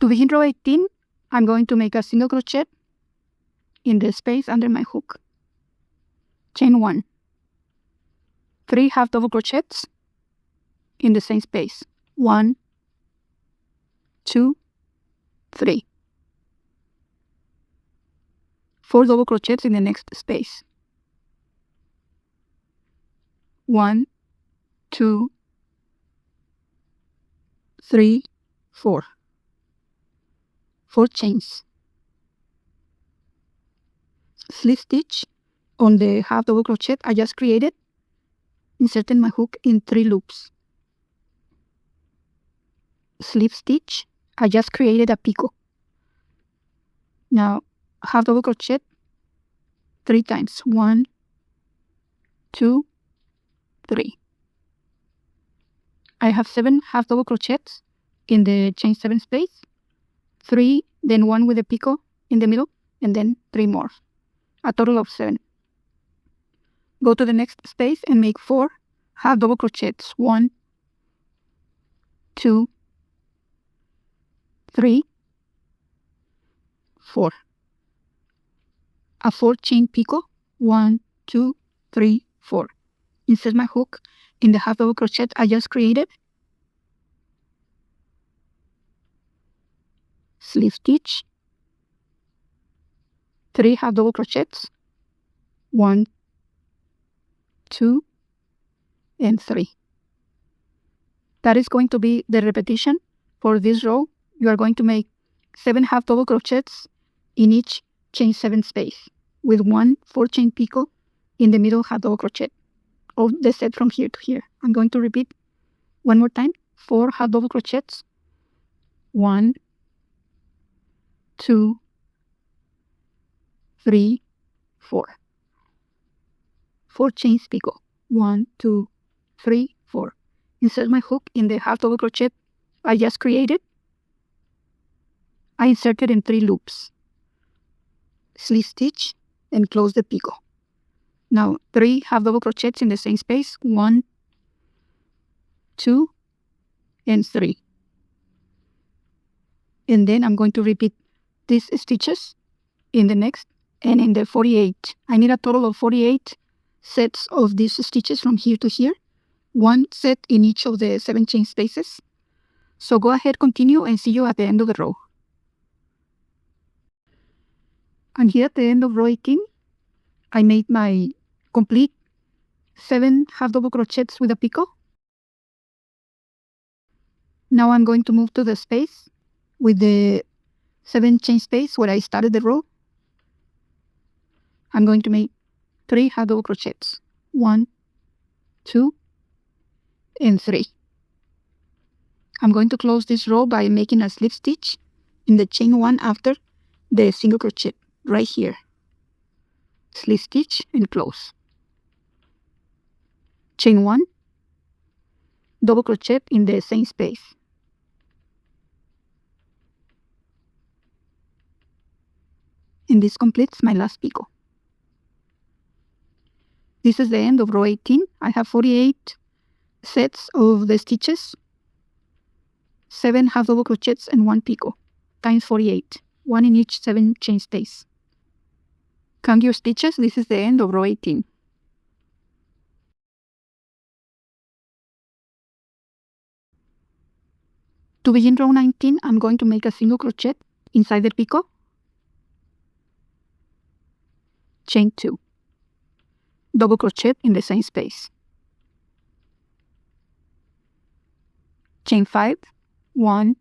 To begin row 18, I'm going to make a single crochet in the space under my hook. Chain 1. 3 half double crochets in the same space. 1, 2, 3. 4 double crochets in the next space. 1, 2, 3, 4. 4 chains. Slip stitch on the half double crochet I just created, inserting my hook in 3 loops. Slip stitch, I just created a picot. Now half double crochet 3 times. 1, 2, 3. I have 7 half double crochets in the chain 7 space. 3, then 1 with a picot in the middle, and then 3 more. A total of 7. Go to the next space and make 4 half double crochets. 1, 2, 3, 4. A 4 chain picot. 1, 2, 3, 4. Insert my hook in the half double crochet I just created. Slip stitch. 3 half double crochets. 1, 2, and 3. That is going to be the repetition for this row. You are going to make 7 half double crochets in each chain 7 space with 1 4 chain picot in the middle half double crochet of the set from here to here. I'm going to repeat one more time. 4 half double crochets. 1, 2, 3, 4. 4 chains picot. 1, 2, 3, 4. Insert my hook in the half double crochet I just created. I inserted in 3 loops. Slip stitch and close the picot. Now 3 half double crochets in the same space. 1, 2, and 3. And then I'm going to repeat these stitches in the next and in the 48. I need a total of 48 sets of these stitches from here to here. 1 set in each of the 7 chain spaces. So go ahead, continue, and see you at the end of the row. And here at the end of row 18, I made my complete 7 half double crochets with a picot. Now I'm going to move to the space with the 7 chain space where I started the row. I'm going to make 3 half double crochets. 1, 2, and 3. I'm going to close this row by making a slip stitch in the chain 1 after the single crochet right here. Slip stitch and close. Chain 1, double crochet in the same space. And this completes my last picot. This is the end of row 18. I have 48 sets of the stitches, 7 half double crochets and 1 picot times 48, 1 in each 7 chain space. Count your stitches. This is the end of row 18. To begin row 19, I'm going to make a single crochet inside the picot. Chain 2. Double crochet in the same space. Chain 5. 1,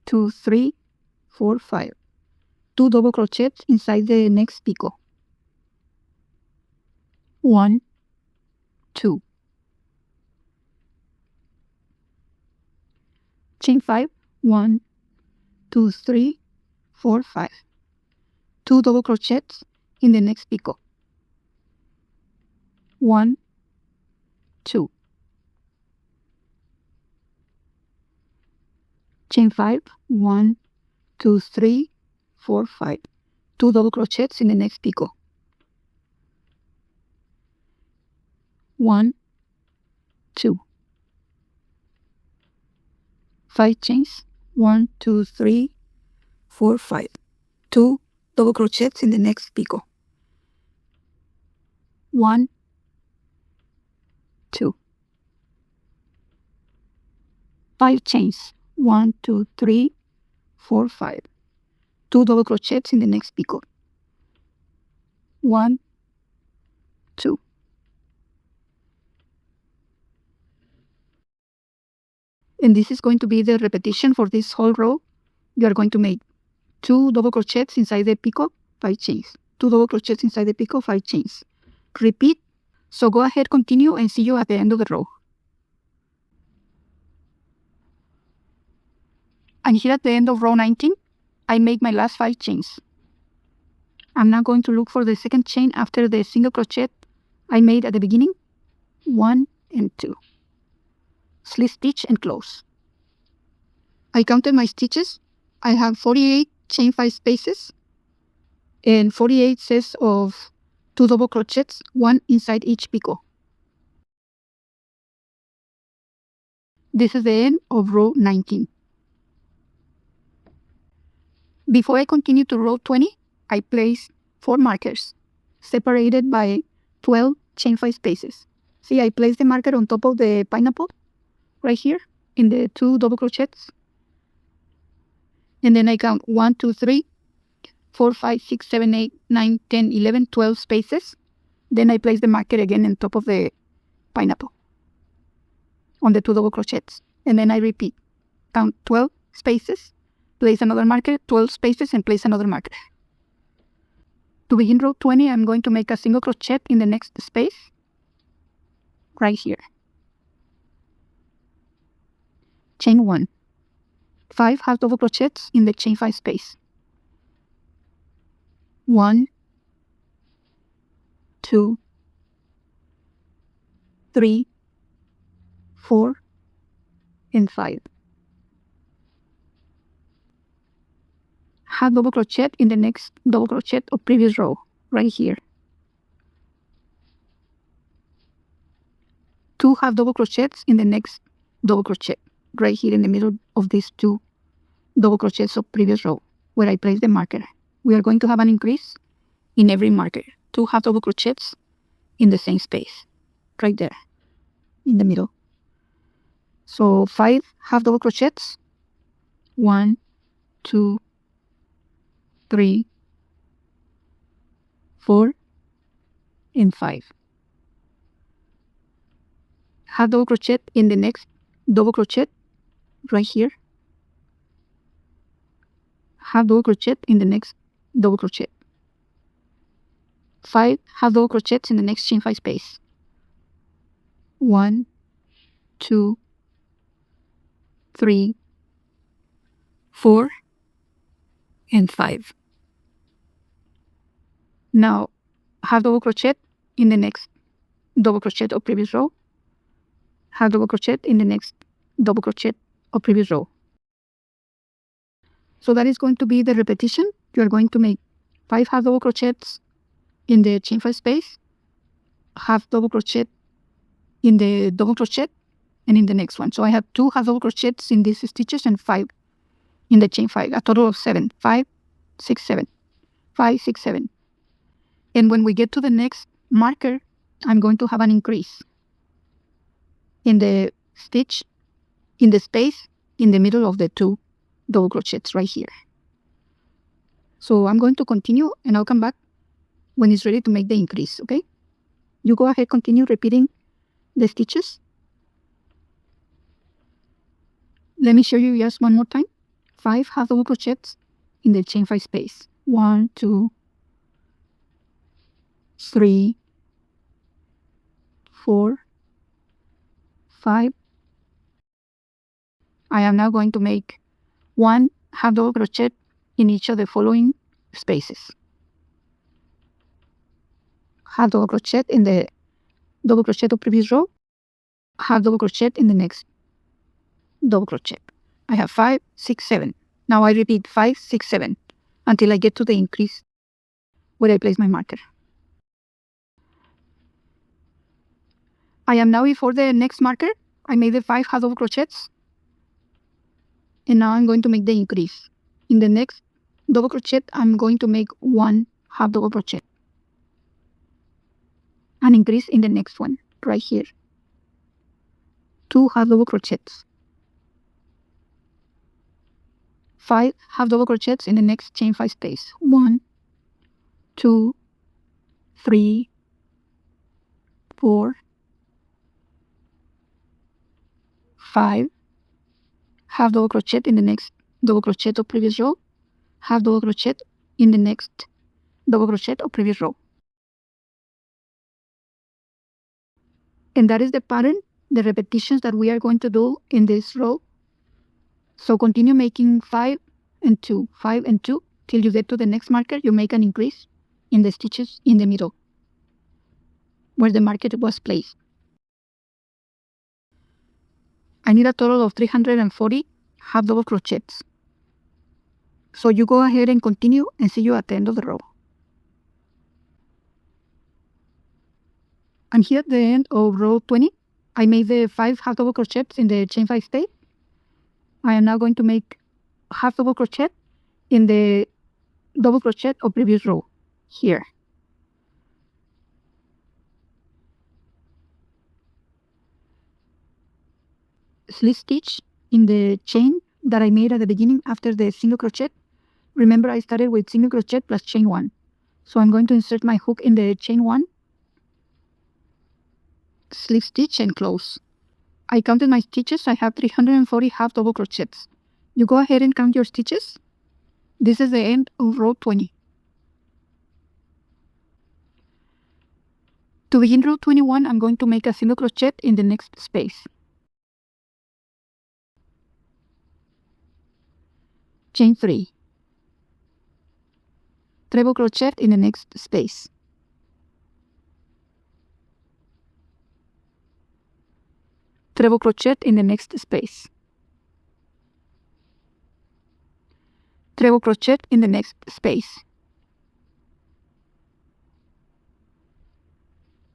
2, 3, 4, 5. 2 double crochets inside the next picot. 1, 2. Chain 5. 1, 2, 3, 4, 5. 2 double crochets in the next picot. 1, 2. Chain 5. 1, 2, 3, 4, 5. 2 double crochets in the next picot. 1, 2. 5 chains. 1, 2, 3, 4, 5. 2 double crochets in the next picot. 1, 2. 5 chains. 1, 2, 3, 4, 5. 2 double crochets in the next picot. 1, 2. And this is going to be the repetition for this whole row. You are going to make 2 double crochets inside the picot, 5 chains. 2 double crochets inside the picot, 5 chains. Repeat. So go ahead, continue, and see you at the end of the row. And here at the end of row 19, I make my last 5 chains. I'm now going to look for the second chain after the single crochet I made at the beginning. 1 and 2. Slip stitch and close. I counted my stitches. I have 48 chain 5 spaces and 48 sets of 2 double crochets, 1 inside each picot. This is the end of row 19. Before I continue to row 20, I place 4 markers separated by 12 chain 5 spaces. See, I place the marker on top of the pineapple right here in the 2 double crochets. And then I count 1, 2, 3, 4, 5, 6, 7, 8, 9, 10, 11, 12 spaces. Then I place the marker again on top of the pineapple on the 2 double crochets. And then I repeat. Count 12 spaces, place another marker, 12 spaces, and place another marker. To begin row 20, I'm going to make a single crochet in the next space right here. Chain 1. 5 half double crochets in the chain 5 space. 1, 2, 3, 4, and 5. Half double crochet in the next double crochet of previous row right here. 2 half double crochets in the next double crochet right here in the middle of these 2 double crochets of previous row where I place the marker. We are going to have an increase in every marker. 2 half double crochets in the same space right there in the middle. So 5 half double crochets. 1, 2, 3, 4, and 5. Half double crochet in the next double crochet right here. Half double crochet in the next double crochet. 5 half double crochets in the next chain 5 space. 1, 2, 3, 4, and 5. Now half double crochet in the next double crochet of previous row. Half double crochet in the next double crochet of previous row. So that is going to be the repetition. You are going to make 5 half double crochets in the chain 5 space, half double crochet in the double crochet, and in the next one. So I have 2 half double crochets in these stitches and 5 in the chain 5, a total of 7. 5, 6, 7. 5, 6, 7. And when we get to the next marker, I'm going to have an increase in the stitch, in the space, in the middle of the 2 double crochets right here. So I'm going to continue and I'll come back when it's ready to make the increase, okay? You go ahead, continue repeating the stitches. Let me show you just one more time. 5 half double crochets in the chain 5 space. 1, 2, 3, 4, 5. I am now going to make 1 half double crochet in each of the following spaces. Half double crochet in the double crochet of previous row, half double crochet in the next double crochet. I have 5, 6, 7. Now I repeat 5, 6, 7 until I get to the increase where I place my marker. I am now before the next marker. I made the 5 half double crochets and now I'm going to make the increase in the next double crochet, I'm going to make 1 half double crochet and increase in the next one right here. 2 half double crochets, 5 half double crochets in the next chain 5 space. 1, 2, 3, 4, 5 half double crochet in the next double crochet of previous row, half double crochet in the next double crochet of previous row. And that is the pattern, the repetitions that we are going to do in this row. So continue making 5 and 2, 5 and 2 till you get to the next marker. You make an increase in the stitches in the middle where the marker was placed. I need a total of 340 half double crochets. So you go ahead and continue and see you at the end of the row. I'm here at the end of row 20. I made the 5 half double crochets in the chain 5 space. I am now going to make half double crochet in the double crochet of previous row here. Slip stitch in the chain that I made at the beginning after the single crochet. Remember, I started with single crochet plus chain 1. So I'm going to insert my hook in the chain 1, slip stitch and close. I counted my stitches. I have 340 half double crochets. You go ahead and count your stitches. This is the end of row 20. To begin row 21, I'm going to make a single crochet in the next space. Chain 3. Treble crochet in the next space. Treble crochet in the next space. Treble crochet in the next space.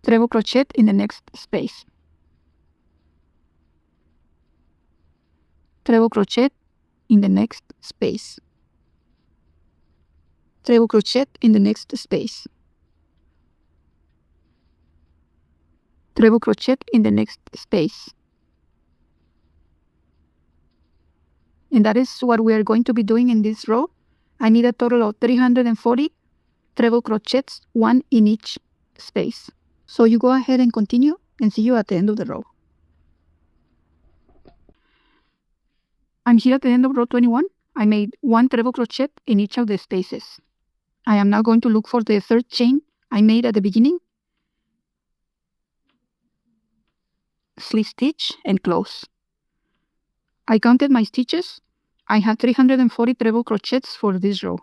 Treble crochet in the next space. Treble crochet in the next space. Treble crochet in the next space. Treble crochet in the next space. And that is what we are going to be doing in this row. I need a total of 340 treble crochets, 1 in each space. So you go ahead and continue and see you at the end of the row. I'm here at the end of row 21. I made 1 treble crochet in each of the spaces. I am now going to look for the third chain I made at the beginning. Slip stitch and close. I counted my stitches. I have 340 treble crochets for this row.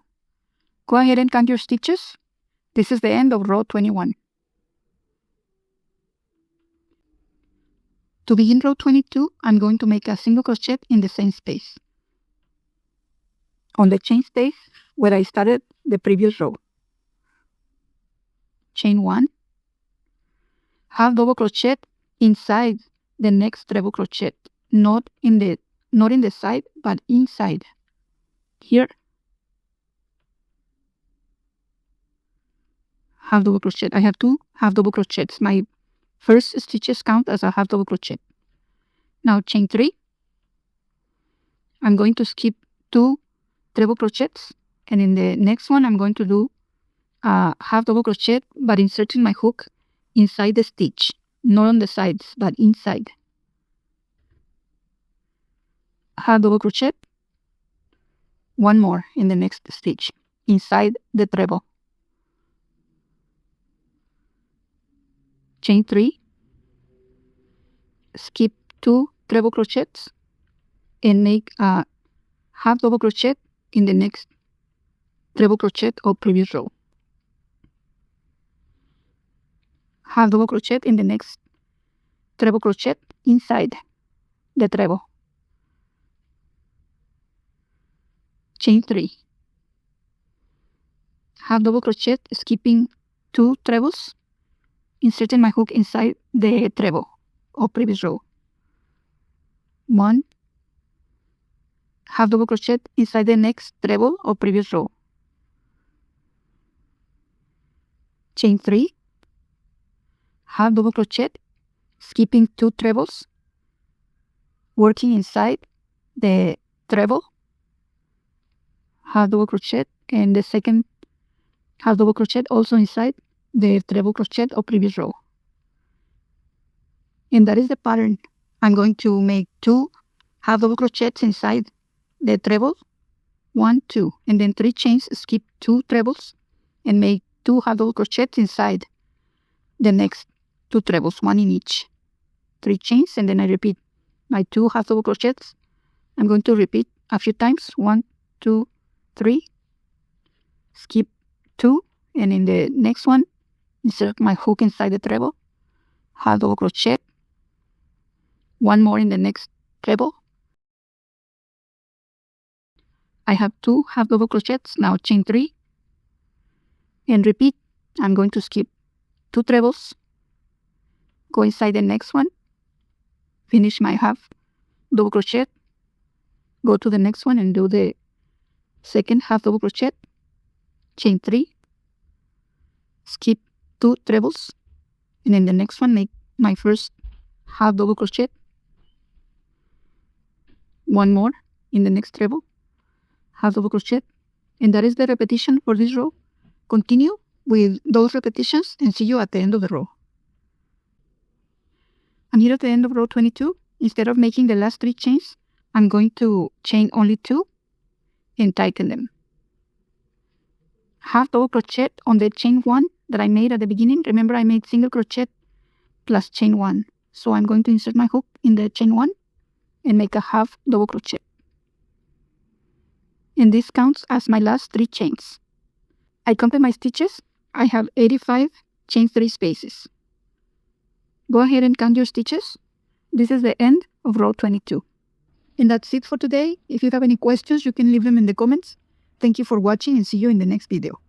Go ahead and count your stitches. This is the end of row 21. To begin row 22, I'm going to make a single crochet in the same space, on the chain space where I started the previous row. Chain 1, half double crochet inside the next treble crochet, not in the side, but inside. Here, half double crochet. I have 2 half double crochets. My first stitches count as a half double crochet. Now chain 3. I'm going to skip 2 treble crochets, and in the next one I'm going to do a half double crochet, but inserting my hook inside the stitch, not on the sides, but inside. Half double crochet, 1 more in the next stitch inside the treble. Chain 3, skip 2 treble crochets and make a half double crochet in the next treble crochet of previous row. Half double crochet in the next treble crochet inside the treble. Chain 3, half double crochet, skipping 2 trebles, inserting my hook inside the treble of previous row. 1, half double crochet inside the next treble of previous row. chain 3, half double crochet, skipping 2 trebles, working inside the treble, half double crochet, and the second half double crochet also inside the treble crochet of previous row. And that is the pattern. I'm going to make 2 half double crochets inside the treble, 1, 2, and then 3 chains, skip 2 trebles, and make 2 half double crochets inside the next 2 trebles, 1 in each. 3 chains, and then I repeat my 2 half double crochets. I'm going to repeat a few times, 1, 2, 3, skip 2, and in the next one, insert my hook inside the treble, half double crochet, 1 more in the next treble. I have 2 half double crochets, now chain 3, and repeat. I'm going to skip 2 trebles, go inside the next one, finish my half double crochet, go to the next one and do the second half double crochet, chain 3, skip 2 trebles, and in the next one make my first half double crochet, 1 more in the next treble, half double crochet, and that is the repetition for this row. Continue with those repetitions and see you at the end of the row. I'm here at the end of row 22. Instead of making the last 3 chains, I'm going to chain only 2 and tighten them. Half double crochet on the chain 1 that I made at the beginning. Remember, I made single crochet plus chain 1. So I'm going to insert my hook in the chain 1 and make a half double crochet. And this counts as my last 3 chains. I counted my stitches. I have 85 chain 3 spaces. Go ahead and count your stitches. This is the end of row 22. And that's it for today. If you have any questions, you can leave them in the comments. Thank you for watching and see you in the next video.